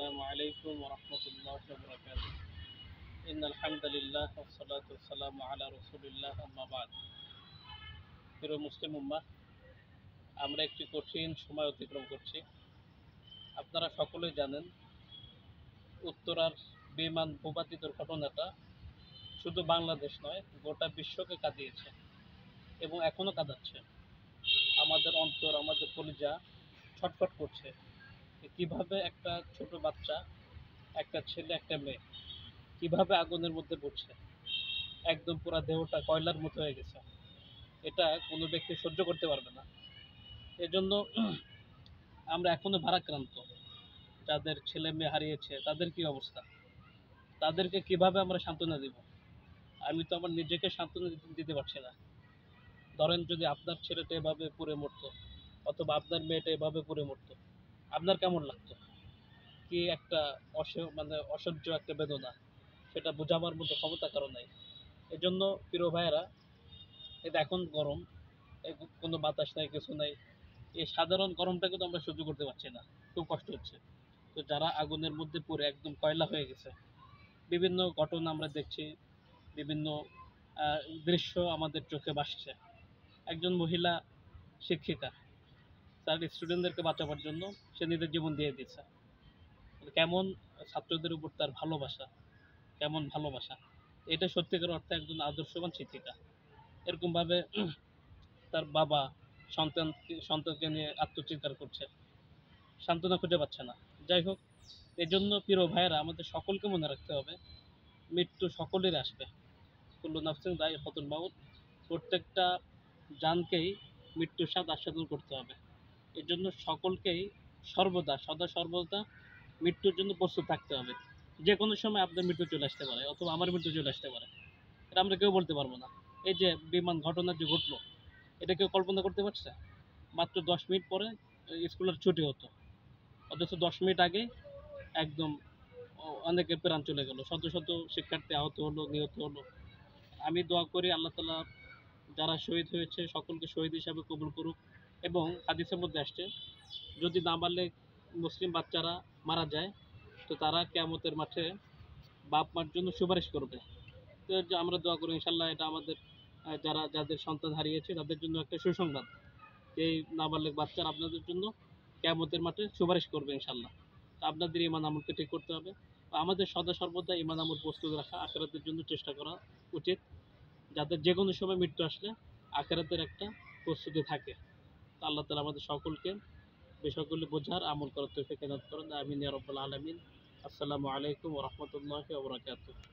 السلام عليكم ورحمة الله وبركاته إن الحمد لله والصلاة والسلام على رسول الله أما بعد প্রিয় মুসলিম উম্মাহ, আমরা একটি কঠিন সময় অতিক্রম করছি। আপনারা সকলেই জানেন, উত্তরার বিমান ভূপাতিত ঘটনাটা শুধু বাংলাদেশ নয়, গোটা বিশ্বকে কাঁদিয়েছে এবং এখনও কাঁদাচ্ছে। আমাদের অন্তর, আমাদের কলিজা ছটফট করছে। কিভাবে একটা ছোট বাচ্চা, একটা ছেলে একটা মেয়ে কিভাবে আগুনের মধ্যে পড়ছে, একদম পুরো দেহটা কয়লার মতো হয়ে গেছে। এটা কোনো ব্যক্তি সহ্য করতে পারবে না। এজন্য আমরা এখনো ভারাক্রান্ত। যাদের ছেলে মেয়ে হারিয়েছে তাদের কি অবস্থা, তাদেরকে কিভাবে আমরা সান্ত্বনা দিব? আমি তো আমার নিজেকে সান্ত্বনা দিতে পারছি না। ধরেন, যদি আপনার ছেলেটা এভাবে পুড়ে মরতো অথবা আপনার মেয়েটা এভাবে পুড়ে মরতো, আপনার কেমন লাগতো? কি একটা অসহ্য একটা বেদনা, সেটা বোঝাবার মতো ক্ষমতা কারো নাই। এজন্য প্রিয় ভাইয়েরা, এটা এখন গরম, কোনো বাতাস নাই, কিছু নাই। এই সাধারণ গরমটাকে তো আমরা সহ্য করতে পারছি না, খুব কষ্ট হচ্ছে। তো যারা আগুনের মধ্যে পড়ে একদম কয়লা হয়ে গেছে, বিভিন্ন ঘটনা আমরা দেখছি, বিভিন্ন দৃশ্য আমাদের চোখে ভাসছে। একজন মহিলা শিক্ষিকা তার স্টুডেন্টদেরকে বাঁচাবার জন্য সে নিজের জীবন দিয়ে দিয়েছে। কেমন ছাত্রদের উপর তার ভালোবাসা, কেমন ভালোবাসা! এটা সত্যিকার অর্থে একজন আদর্শবান শিক্ষিকা। এরকমভাবে তার বাবা সন্তানকে নিয়ে আত্মচিৎকার করছে, সান্ত্বনা খুঁজে পাচ্ছে না। যাই হোক, এজন্য প্রিয় ভাইয়েরা, আমাদের সকলকে মনে রাখতে হবে, মৃত্যু সকলের আসবে। কুল্লু নাফসিন যায়িকাতুল মাউত। প্রত্যেকটা জানকেই মৃত্যুর স্বাদ আস্বাদন করতে হবে। এর জন্য সকলকেই সদা সর্বদা মৃত্যুর জন্য প্রস্তুত থাকতে হবে। যে কোনো সময় আপনার মৃত্যু চলে আসতে পারে অথবা আমার মৃত্যু চলে আসতে পারে, এটা আমরা কেউ বলতে পারবো না। এই যে বিমান ঘটনা যে ঘটলো, এটা কেউ কল্পনা করতে পারছে? মাত্র 10 মিনিট পরে স্কুলের ছুটি হতো, অথচ 10 মিনিট আগে একদম অনেকের প্রাণ চলে গেল, শত শত শিক্ষার্থী আহত হলো, নিহত হলো। আমি দোয়া করি আল্লাহ তাআলা যারা শহীদ হয়েছে সকলকে শহীদ হিসাবে কবুল করুক। এবং হাদিসের মধ্যে আসছে, যদি নাবালেগ মুসলিম বাচ্চারা মারা যায়, তো তারা কিয়ামতের মাঠে বাপ মার জন্য সুপারিশ করবে। তো আমরা দোয়া করি ইনশাল্লাহ এটা আমাদের যাদের সন্তান হারিয়েছে তাদের জন্য একটা সুসংবাদ। এই নাবালেগ বাচ্চারা আপনাদের জন্য কিয়ামতের মাঠে সুপারিশ করবে ইনশাল্লাহ। তো আপনাদের ঈমান আমলকে ঠিক করতে হবে। আমাদের সদা সর্বদা ঈমান আমল প্রস্তুত রাখা, আখিরাতের জন্য চেষ্টা করা উচিত, যাতে যে কোনো সময় মৃত্যু আসলে আখিরাতের একটা প্রস্তুতি থাকে। তো আল্লাহ তাআলা আমাদের সকলকে বিষয়গুলি বোঝার, আমল করার তৌফিক দান করেন। আমিন ইয়া রাব্বাল আলামিন। আসসালামু আলাইকুম ওয়া রাহমাতুল্লাহি ওয়া বারাকাতুহু।